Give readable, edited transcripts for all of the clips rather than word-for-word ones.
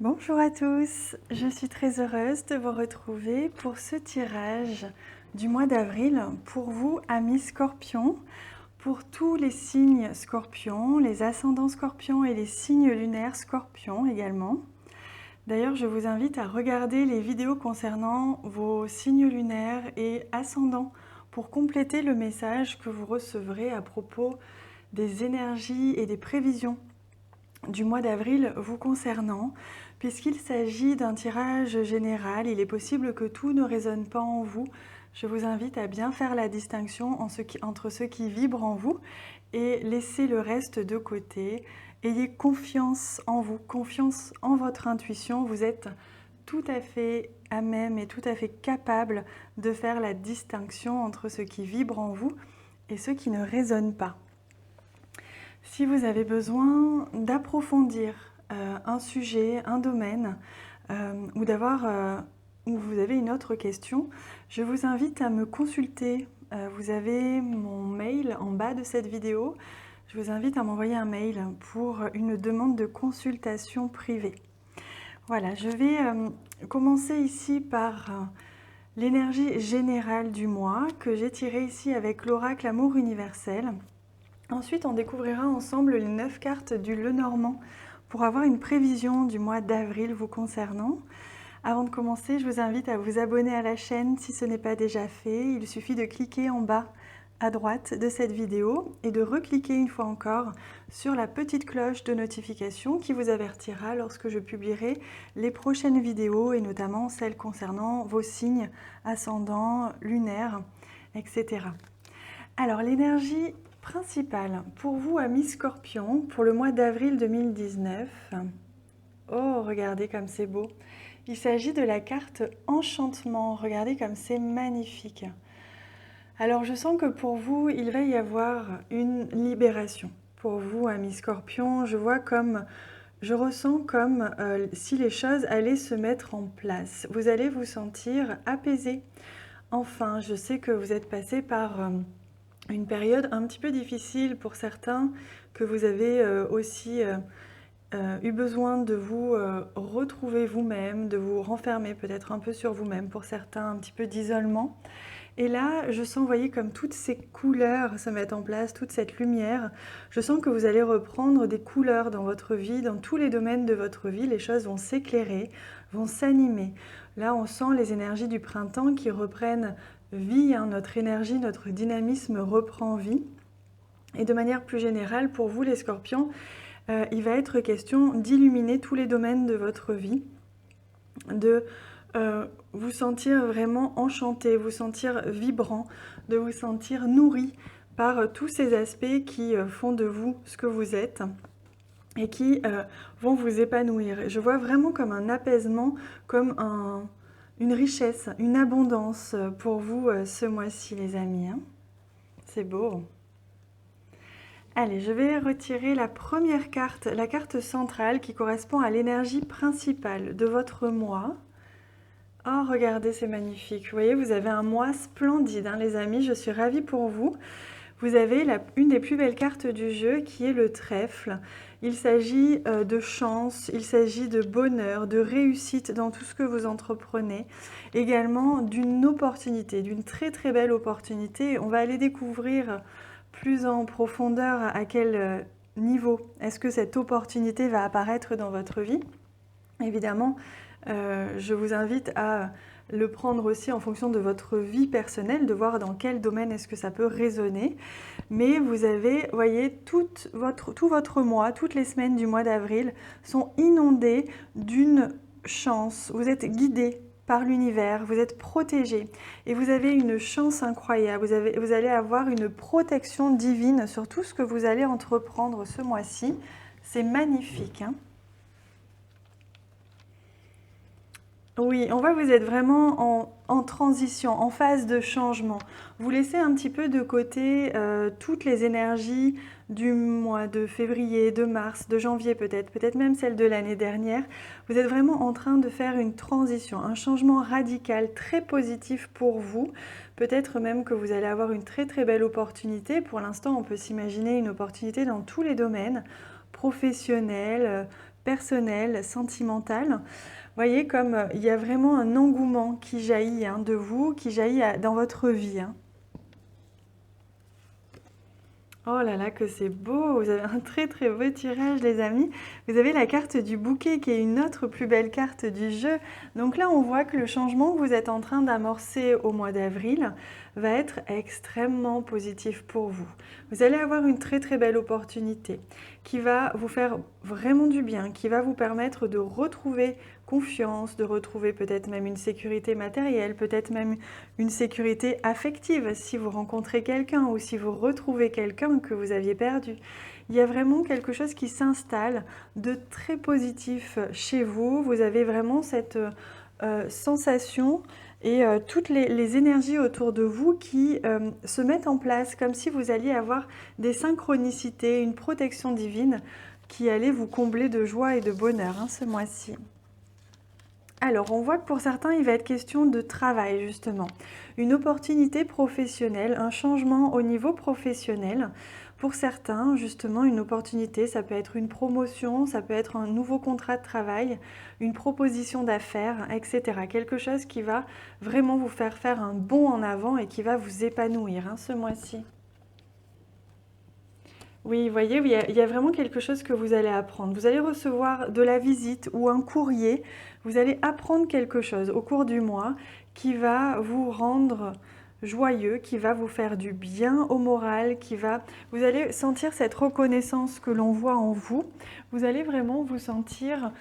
Bonjour à tous, je suis très heureuse de vous retrouver pour ce tirage du mois d'avril pour vous, amis Scorpions, pour tous les signes Scorpions, les ascendants Scorpions et les signes lunaires Scorpions également. D'ailleurs, je vous invite à regarder les vidéos concernant vos signes lunaires et ascendants pour compléter le message que vous recevrez à propos des énergies et des prévisions du mois d'avril vous concernant. Puisqu'il s'agit d'un tirage général, il est possible que tout ne résonne pas en vous. Je vous invite à bien faire la distinction entre ce qui vibre en vous et laisser le reste de côté. Ayez confiance en vous, confiance en votre intuition. Vous êtes tout à fait à même et tout à fait capable de faire la distinction entre ce qui vibre en vous et ce qui ne résonne pas. Si vous avez besoin d'approfondir un sujet, un domaine, ou vous avez une autre question, je vous invite à me consulter. Vous avez mon mail en bas de cette vidéo. Je vous invite à m'envoyer un mail pour une demande de consultation privée. Voilà, je vais commencer ici par l'énergie générale du mois que j'ai tirée ici avec l'oracle Amour universel. Ensuite, on découvrira ensemble les 9 cartes du Lenormand pour avoir une prévision du mois d'avril vous concernant. Avant de commencer, je vous invite à vous abonner à la chaîne si ce n'est pas déjà fait. Il suffit de cliquer en bas à droite de cette vidéo et de recliquer une fois encore sur la petite cloche de notification qui vous avertira lorsque je publierai les prochaines vidéos et notamment celles concernant vos signes ascendants, lunaires, etc. Alors, l'énergie principale pour vous, amis Scorpions, pour le mois d'avril 2019. Oh, regardez comme c'est beau. Il s'agit de la carte Enchantement. Regardez comme c'est magnifique. Alors, je sens que pour vous, il va y avoir une libération. Pour vous, amis Scorpions, je ressens comme si les choses allaient se mettre en place. Vous allez vous sentir apaisé. Enfin, je sais que vous êtes passé par une période un petit peu difficile pour certains, que vous avez aussi eu besoin de vous retrouver vous-même, de vous renfermer peut-être un peu sur vous-même, pour certains un petit peu d'isolement. Et là, je sens, vous voyez, comme toutes ces couleurs se mettent en place, toute cette lumière. Je sens que vous allez reprendre des couleurs dans votre vie, dans tous les domaines de votre vie. Les choses vont s'éclairer, vont s'animer. Là, on sent les énergies du printemps qui reprennent vie, hein, notre énergie, notre dynamisme reprend vie. Et de manière plus générale, pour vous les Scorpions, il va être question d'illuminer tous les domaines de votre vie, de vous sentir vraiment enchanté, vous sentir vibrant, de vous sentir nourri par tous ces aspects qui font de vous ce que vous êtes et qui vont vous épanouir. Je vois vraiment comme un apaisement, comme une richesse, une abondance pour vous ce mois-ci, les amis. Hein. C'est beau. Allez, je vais retirer la première carte, la carte centrale qui correspond à l'énergie principale de votre mois. Oh, regardez, c'est magnifique. Vous voyez, vous avez un mois splendide, hein, les amis. Je suis ravie pour vous. Vous avez une des plus belles cartes du jeu qui est le trèfle. Il s'agit de chance, il s'agit de bonheur, de réussite dans tout ce que vous entreprenez. Également d'une opportunité, d'une très très belle opportunité. On va aller découvrir plus en profondeur à quel niveau est-ce que cette opportunité va apparaître dans votre vie. Évidemment, je vous invite à le prendre aussi en fonction de votre vie personnelle, de voir dans quel domaine est-ce que ça peut résonner. Mais vous avez, voyez, tout votre mois, toutes les semaines du mois d'avril sont inondées d'une chance. Vous êtes guidés par l'univers, vous êtes protégés et vous avez une chance incroyable. Vous allez avoir une protection divine sur tout ce que vous allez entreprendre ce mois-ci. C'est magnifique, hein ? Oui, on voit que vous êtes vraiment en transition, en phase de changement. Vous laissez un petit peu de côté toutes les énergies du mois de février, de mars, de janvier peut-être même celle de l'année dernière. Vous êtes vraiment en train de faire une transition, un changement radical, très positif pour vous. Peut-être même que vous allez avoir une très très belle opportunité. Pour l'instant, on peut s'imaginer une opportunité dans tous les domaines, professionnels, personnel, sentimental. Voyez comme il y a vraiment un engouement qui jaillit de vous, qui jaillit dans votre vie. Oh là là, que c'est beau! Vous avez un très très beau tirage, les amis. Vous avez la carte du bouquet qui est une autre plus belle carte du jeu. Donc là, on voit que le changement que vous êtes en train d'amorcer au mois d'avril va être extrêmement positif pour vous. Vous allez avoir une très très belle opportunité qui va vous faire vraiment du bien, qui va vous permettre de retrouver confiance, de retrouver peut-être même une sécurité matérielle, peut-être même une sécurité affective si vous rencontrez quelqu'un ou si vous retrouvez quelqu'un que vous aviez perdu. Il y a vraiment quelque chose qui s'installe de très positif chez vous. Vous avez vraiment cette sensation et toutes les énergies autour de vous qui se mettent en place comme si vous alliez avoir des synchronicités, une protection divine qui allait vous combler de joie et de bonheur ce mois-ci. Alors, on voit que pour certains, il va être question de travail, justement. Une opportunité professionnelle, un changement au niveau professionnel. Pour certains, justement, une opportunité, ça peut être une promotion, ça peut être un nouveau contrat de travail, une proposition d'affaires, etc. Quelque chose qui va vraiment vous faire un bond en avant et qui va vous épanouir ce mois-ci. Oui, vous voyez, il y a vraiment quelque chose que vous allez apprendre. Vous allez recevoir de la visite ou un courrier. Vous allez apprendre quelque chose au cours du mois qui va vous rendre joyeux, qui va vous faire du bien au moral, vous allez sentir cette reconnaissance que l'on voit en vous. Vous allez vraiment vous sentir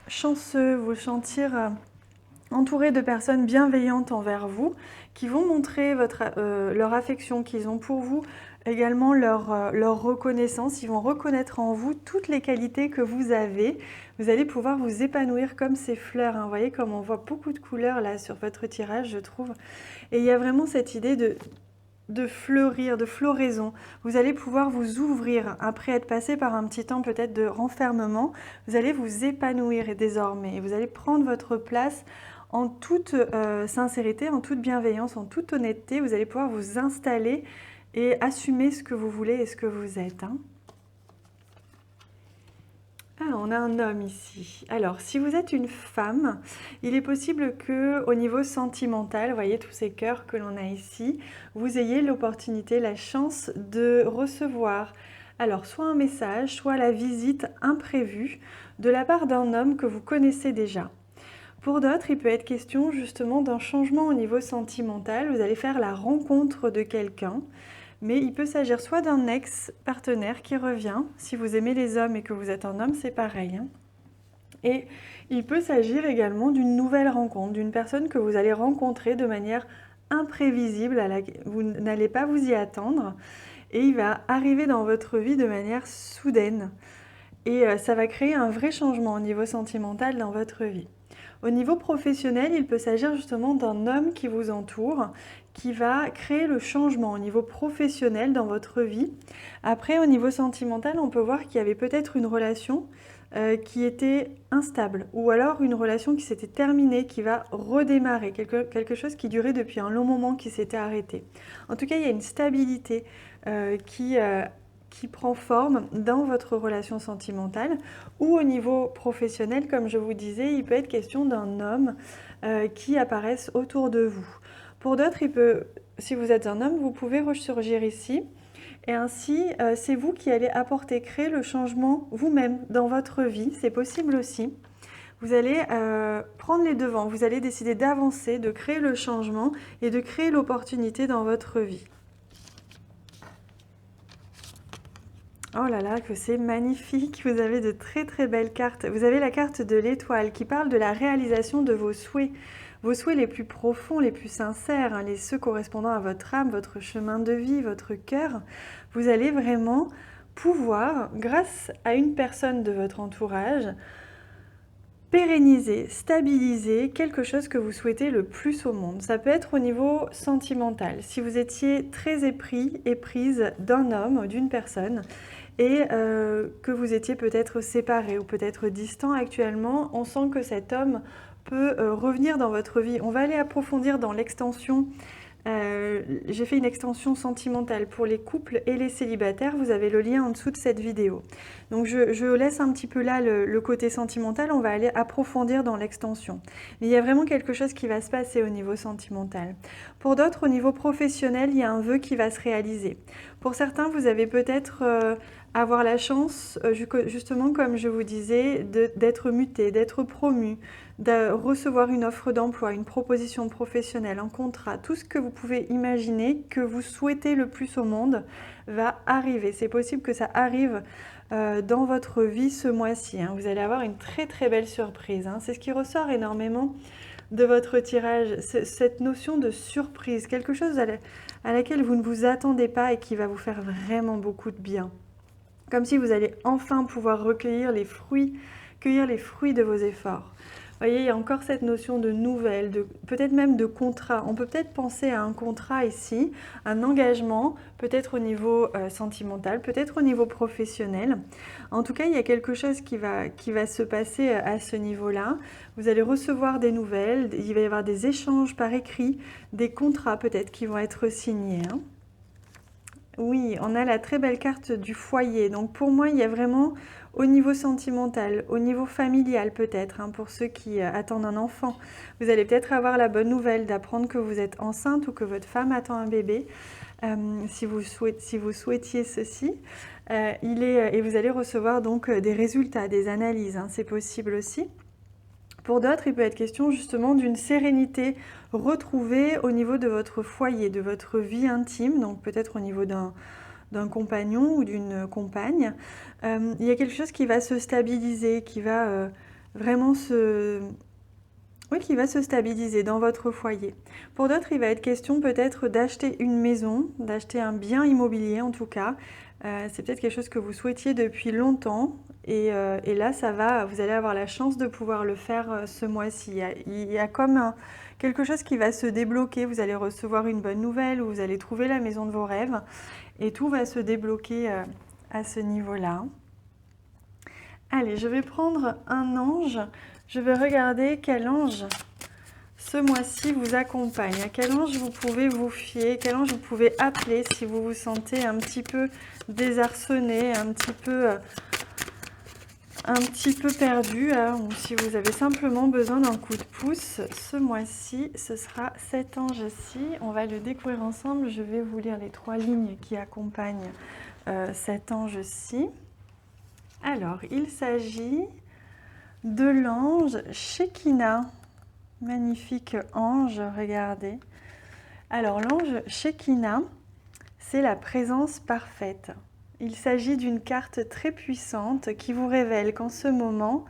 chanceux, vous sentir entouré de personnes bienveillantes envers vous, qui vont montrer leur affection qu'ils ont pour vous, également leur reconnaissance. Ils vont reconnaître en vous toutes les qualités que vous avez. Vous allez pouvoir vous épanouir comme ces fleurs. Vous voyez comme on voit beaucoup de couleurs là sur votre tirage, je trouve. Et il y a vraiment cette idée de fleurir, de floraison. Vous allez pouvoir vous ouvrir après être passé par un petit temps peut-être de renfermement. Vous allez vous épanouir désormais. Et vous allez prendre votre place en toute sincérité, en toute bienveillance, en toute honnêteté. Vous allez pouvoir vous installer et assumer ce que vous voulez et ce que vous êtes. Ah, on a un homme ici. Alors, si vous êtes une femme, il est possible que, au niveau sentimental, vous voyez tous ces cœurs que l'on a ici, vous ayez l'opportunité, la chance de recevoir alors soit un message, soit la visite imprévue de la part d'un homme que vous connaissez déjà. Pour d'autres, il peut être question justement d'un changement au niveau sentimental. Vous allez faire la rencontre de quelqu'un. Mais il peut s'agir soit d'un ex-partenaire qui revient, si vous aimez les hommes et que vous êtes un homme, c'est pareil. Et il peut s'agir également d'une nouvelle rencontre, d'une personne que vous allez rencontrer de manière imprévisible, vous n'allez pas vous y attendre, et il va arriver dans votre vie de manière soudaine. Et ça va créer un vrai changement au niveau sentimental dans votre vie. Au niveau professionnel, il peut s'agir justement d'un homme qui vous entoure, qui va créer le changement au niveau professionnel dans votre vie. Après, au niveau sentimental, on peut voir qu'il y avait peut-être une relation qui était instable, ou alors une relation qui s'était terminée, qui va redémarrer, quelque chose qui durait depuis un long moment, qui s'était arrêté. En tout cas, il y a une stabilité qui prend forme dans votre relation sentimentale ou au niveau professionnel, comme je vous disais, il peut être question d'un homme qui apparaisse autour de vous. Pour d'autres, si vous êtes un homme, vous pouvez ressurgir ici et ainsi, c'est vous qui allez apporter, créer le changement vous-même dans votre vie, c'est possible aussi. Vous allez prendre les devants, vous allez décider d'avancer, de créer le changement et de créer l'opportunité dans votre vie. Oh là là, que c'est magnifique, vous avez de très très belles cartes. Vous avez la carte de l'étoile qui parle de la réalisation de vos souhaits les plus profonds, les plus sincères, ceux correspondant à votre âme, votre chemin de vie, votre cœur. Vous allez vraiment pouvoir, grâce à une personne de votre entourage, pérenniser, stabiliser quelque chose que vous souhaitez le plus au monde. Ça peut être au niveau sentimental. Si vous étiez très éprise d'un homme ou d'une personne, et que vous étiez peut-être séparés ou peut-être distants actuellement, on sent que cet homme peut revenir dans votre vie. On va aller approfondir dans l'extension J'ai fait une extension sentimentale pour les couples et les célibataires. Vous avez le lien en dessous de cette vidéo. Donc je laisse un petit peu là le côté sentimental. On va aller approfondir dans l'extension. Mais il y a vraiment quelque chose qui va se passer au niveau sentimental. Pour d'autres, au niveau professionnel, il y a un vœu qui va se réaliser. Pour certains, vous avez peut-être avoir la chance, justement comme je vous disais, d'être muté, d'être promu, de recevoir une offre d'emploi, une proposition professionnelle, un contrat, tout ce que vous pouvez imaginer que vous souhaitez le plus au monde va arriver. C'est possible que ça arrive dans votre vie ce mois-ci. Hein. Vous allez avoir une très très belle surprise. Hein. C'est ce qui ressort énormément de votre tirage, cette notion de surprise, quelque chose à laquelle vous ne vous attendez pas et qui va vous faire vraiment beaucoup de bien. Comme si vous allez enfin pouvoir recueillir les fruits, cueillir les fruits de vos efforts. Vous voyez, il y a encore cette notion de nouvelle, peut-être même de contrat. On peut peut-être penser à un contrat ici, un engagement, peut-être au niveau sentimental, peut-être au niveau professionnel. En tout cas, il y a quelque chose qui va se passer à ce niveau-là. Vous allez recevoir des nouvelles, il va y avoir des échanges par écrit, des contrats peut-être qui vont être signés. Hein. Oui, on a la très belle carte du foyer. Donc pour moi, il y a vraiment au niveau sentimental, au niveau familial peut-être, hein, pour ceux qui attendent un enfant. Vous allez peut-être avoir la bonne nouvelle d'apprendre que vous êtes enceinte ou que votre femme attend un bébé, si vous souhaitiez ceci. Et vous allez recevoir donc des résultats, des analyses, hein, c'est possible aussi. Pour d'autres, il peut être question justement d'une sérénité retrouvée au niveau de votre foyer, de votre vie intime, donc peut-être au niveau d'un compagnon ou d'une compagne. Il y a quelque chose qui va se stabiliser, qui va vraiment qui va se stabiliser dans votre foyer. Pour d'autres, il va être question peut-être d'acheter une maison, d'acheter un bien immobilier en tout cas. C'est peut-être quelque chose que vous souhaitiez depuis longtemps. Et là, vous allez avoir la chance de pouvoir le faire ce mois-ci. Il y a comme quelque chose qui va se débloquer. Vous allez recevoir une bonne nouvelle ou vous allez trouver la maison de vos rêves. Et tout va se débloquer à ce niveau-là. Allez, je vais prendre un ange. Je vais regarder quel ange ce mois-ci vous accompagne. À quel ange vous pouvez vous fier, quel ange vous pouvez appeler si vous vous sentez un petit peu désarçonné, un petit peu perdu, hein, ou si vous avez simplement besoin d'un coup de pouce. Ce mois-ci, ce sera cet ange-ci. On va le découvrir ensemble. Je vais vous lire les 3 lignes qui accompagnent cet ange-ci. Alors, il s'agit de l'ange Shekinah. Magnifique ange, regardez. Alors, l'ange Shekinah, c'est la présence parfaite. Il s'agit d'une carte très puissante qui vous révèle qu'en ce moment,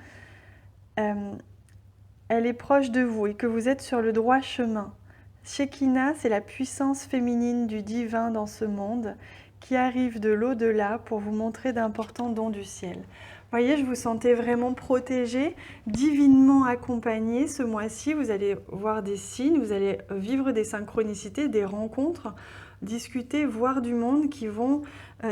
elle est proche de vous et que vous êtes sur le droit chemin. Shekinah, c'est la puissance féminine du divin dans ce monde qui arrive de l'au-delà pour vous montrer d'importants dons du ciel. Vous voyez, je vous sentais vraiment protégé, divinement accompagné ce mois-ci. Vous allez voir des signes, vous allez vivre des synchronicités, des rencontres, discuter, voir du monde qui vont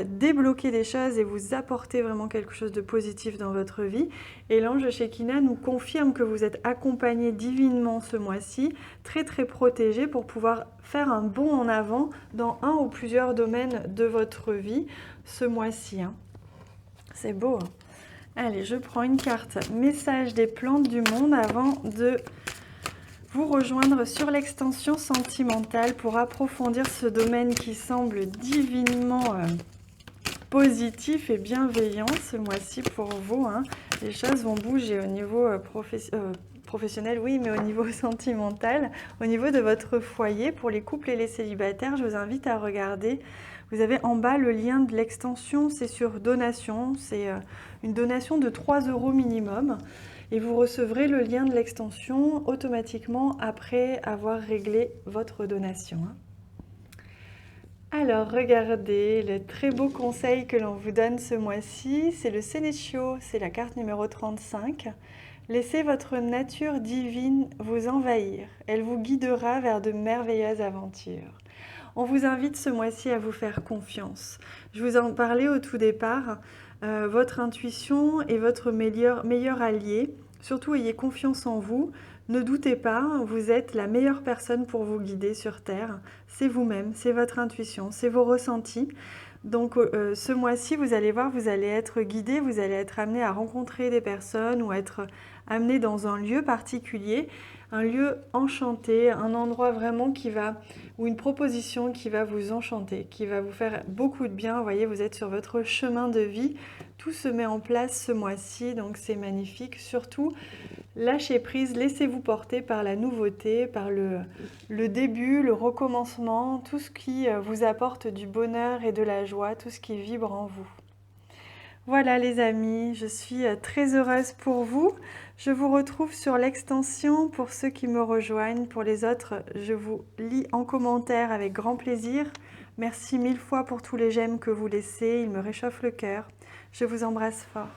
débloquer des choses et vous apporter vraiment quelque chose de positif dans votre vie. Et l'ange Shekinah nous confirme que vous êtes accompagné divinement ce mois-ci, très très protégé pour pouvoir faire un bond en avant dans un ou plusieurs domaines de votre vie ce mois-ci. Hein. C'est beau. Hein. Allez, je prends une carte message des plantes du monde avant de vous rejoindre sur l'extension sentimentale pour approfondir ce domaine qui semble divinement positif et bienveillant ce mois-ci pour vous. Hein. Les choses vont bouger au niveau professionnel, oui, mais au niveau sentimental, au niveau de votre foyer. Pour les couples et les célibataires, je vous invite à regarder. Vous avez en bas le lien de l'extension, c'est sur donation, c'est une donation de 3 € minimum. Et vous recevrez le lien de l'extension automatiquement après avoir réglé votre donation. Alors, regardez le très beau conseil que l'on vous donne ce mois-ci, c'est le Sénéchio, c'est la carte numéro 35. Laissez votre nature divine vous envahir, elle vous guidera vers de merveilleuses aventures. On vous invite ce mois-ci à vous faire confiance. Je vous en parlais au tout départ, votre intuition est votre meilleur allié Surtout, ayez confiance en vous. Ne doutez pas, vous êtes la meilleure personne pour vous guider sur Terre. C'est vous-même, c'est votre intuition, c'est vos ressentis. Donc ce mois-ci, vous allez voir, vous allez être guidé, vous allez être amené à rencontrer des personnes ou être amené dans un lieu particulier, un lieu enchanté, un endroit vraiment ou une proposition qui va vous enchanter, qui va vous faire beaucoup de bien. Vous voyez, vous êtes sur votre chemin de vie, tout se met en place ce mois-ci, donc c'est magnifique. Surtout, lâchez prise, laissez-vous porter par la nouveauté, par le début, le recommencement, tout ce qui vous apporte du bonheur et de la joie, tout ce qui vibre en vous. Voilà les amis, je suis très heureuse pour vous. Je vous retrouve sur l'extension pour ceux qui me rejoignent. Pour les autres, je vous lis en commentaire avec grand plaisir. Merci 1000 fois pour tous les j'aime que vous laissez, ils me réchauffent le cœur. Je vous embrasse fort.